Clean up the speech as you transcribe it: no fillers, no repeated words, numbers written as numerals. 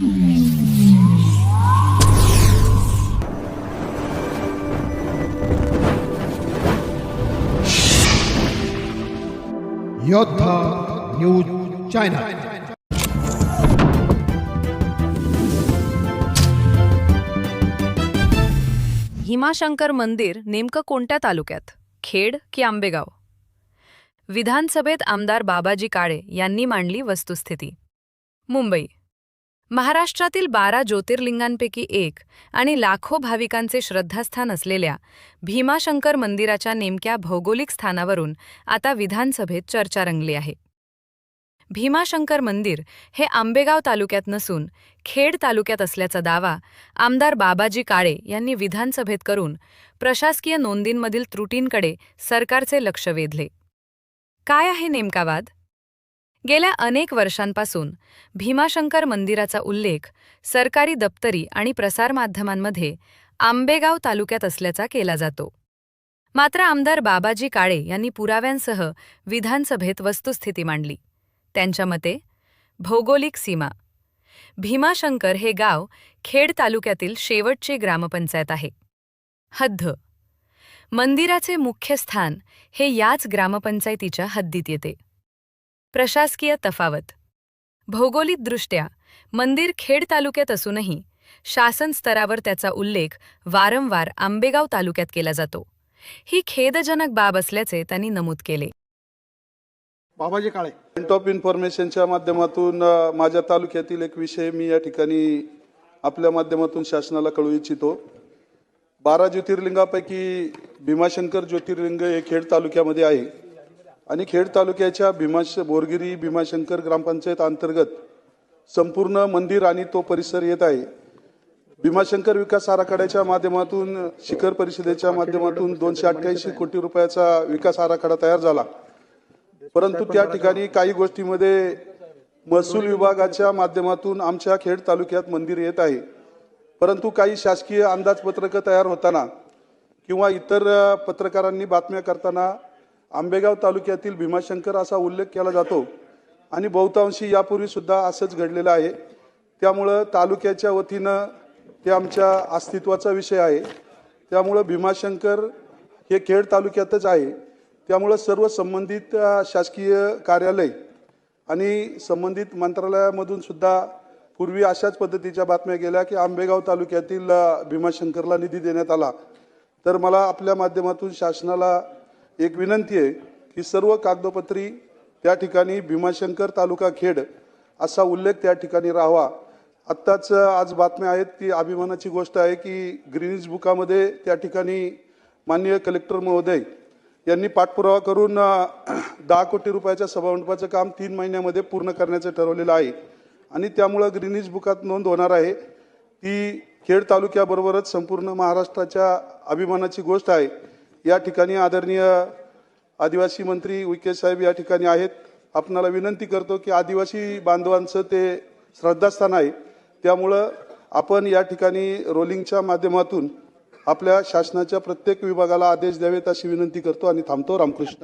योद्धा news channel. Bhimashankar मंदिर नेमकं कोणत्या तालुक्यात, खेड की आंबेगाव? विधानसभेत आमदार बाबाजी काळे यांनी मांडली वस्तुस्थिती। मुंबई महाराष्ट्रातील 12 ज्योतिर्लिंगांपैकी एक आणि लाखो भाविकांचे श्रद्धास्थान असलेल्या भीमाशंकर मंदिराच्या नेमक्या भौगोलिक स्थानावरून आता विधानसभेत चर्चा रंगली आहे। भीमाशंकर मंदिर हे आंबेगाव तालुक्यात नसून खेड तालुक्यात असल्याचा दावा आमदार बाबाजी काळे यांनी विधानसभेत करून प्रशासकीय नोंदींमधील त्रुटींकडे सरकारचे लक्ष वेधले। काय आहे नेमका वाद? गेल्या अनेक वर्षांपासून भीमाशंकर मंदिराचा उल्लेख सरकारी दप्तरी आणि प्रसारमाध्यमांमध्ये आंबेगाव तालुक्यात असल्याचा केला जातो। मात्र आमदार बाबाजी काळे यांनी पुराव्यांसह विधानसभेत वस्तुस्थिती मांडली। त्यांच्या मते भौगोलिक सीमा भीमाशंकर हे गाव खेड तालुक्यातील शेवटची ग्रामपंचायत आहे। हद्द मंदिराचे मुख्य स्थान हे याच ग्रामपंचायतीच्या हद्दीत येते। प्रशासकीय तफावत भौगोलिकदृष्ट्या मंदिर खेड तालुक्यात असूनही शासन स्तरावर त्याचा उल्लेख वारंवार आंबेगाव तालुक्यात केला जातो। ही खेदजनक बाब असल्याचे त्यांनी नमूद केले। बाबाजी काळे पॉइंट ऑफ इन्फॉर्मेशनच्या माध्यमातून माझ्या तालुक्यातील एक विषय मी या ठिकाणी आपल्या माध्यमातून शासनाला कळवू इच्छितो। 12 ज्योतिर्लिंगापैकी भीमाशंकर ज्योतिर्लिंग हे खेड तालुक्यामध्ये आहे आणि खेड तालुक्याच्या बोरगिरी भीमाशंकर ग्रामपंचायत अंतर्गत संपूर्ण मंदिर आणि तो परिसर येत आहे। भीमाशंकर विकास आराखड्याच्या माध्यमातून शिखर परिषदेच्या माध्यमातून 288 कोटी रुपयाचा विकास आराखडा तयार झाला, परंतु त्या ठिकाणी काही गोष्टींमध्ये महसूल विभागाच्या माध्यमातून आमच्या खेड तालुक्यात मंदिर येत आहे, परंतु काही शासकीय अंदाजपत्रक तयार होताना किंवा इतर पत्रकारांनी बातम्या करताना आंबेगाव तालुक्यातील भीमाशंकर असा उल्लेख केला जातो आणि बहुतांशी यापूर्वी सुद्धा असंच घडलेलं आहे। त्यामुळं तालुक्याच्या वतीनं ते आमच्या अस्तित्वाचा विषय आहे। त्यामुळं भीमाशंकर हे खेड तालुक्यातच आहे। त्यामुळे सर्व संबंधित शासकीय कार्यालय आणि संबंधित मंत्रालयामधून सुद्धा पूर्वी अशाच पद्धतीच्या बातम्या गेल्या की आंबेगाव तालुक्यातील भीमाशंकरला निधी देण्यात आला। तर मला आपल्या माध्यमातून शासनाला एक विनंती आहे की सर्व कागदोपत्री त्या ठिकाणी भीमाशंकर तालुका खेड असा उल्लेख त्या ठिकाणी राहावा। आत्ताच आज बातम्या आहेत ती अभिमानाची गोष्ट आहे की ग्रीनिज बुकामध्ये त्या ठिकाणी माननीय कलेक्टर महोदय यांनी पाठपुरावा करून 10 कोटी रुपयाच्या सभामंडपाचं काम 3 महिन्यामध्ये पूर्ण करण्याचं ठरवलेलं आहे आणि त्यामुळे ग्रीनिज बुकात नोंद होणार आहे। ती खेड तालुक्याबरोबरच संपूर्ण महाराष्ट्राच्या अभिमानाची गोष्ट आहे। या ठिकाणी आदरणीय आदिवासी मंत्री विखे साहेब या ठिकाणी आहेत। आपणाला विनंती करतो की आदिवासी बांधवांचं ते श्रद्धास्थान आहे, त्यामुळं आपण या ठिकाणी रोलिंगच्या माध्यमातून आपल्या शासनाच्या प्रत्येक विभागाला आदेश द्यावेत अशी विनंती करतो आणि थांबतो। रामकृष्ण।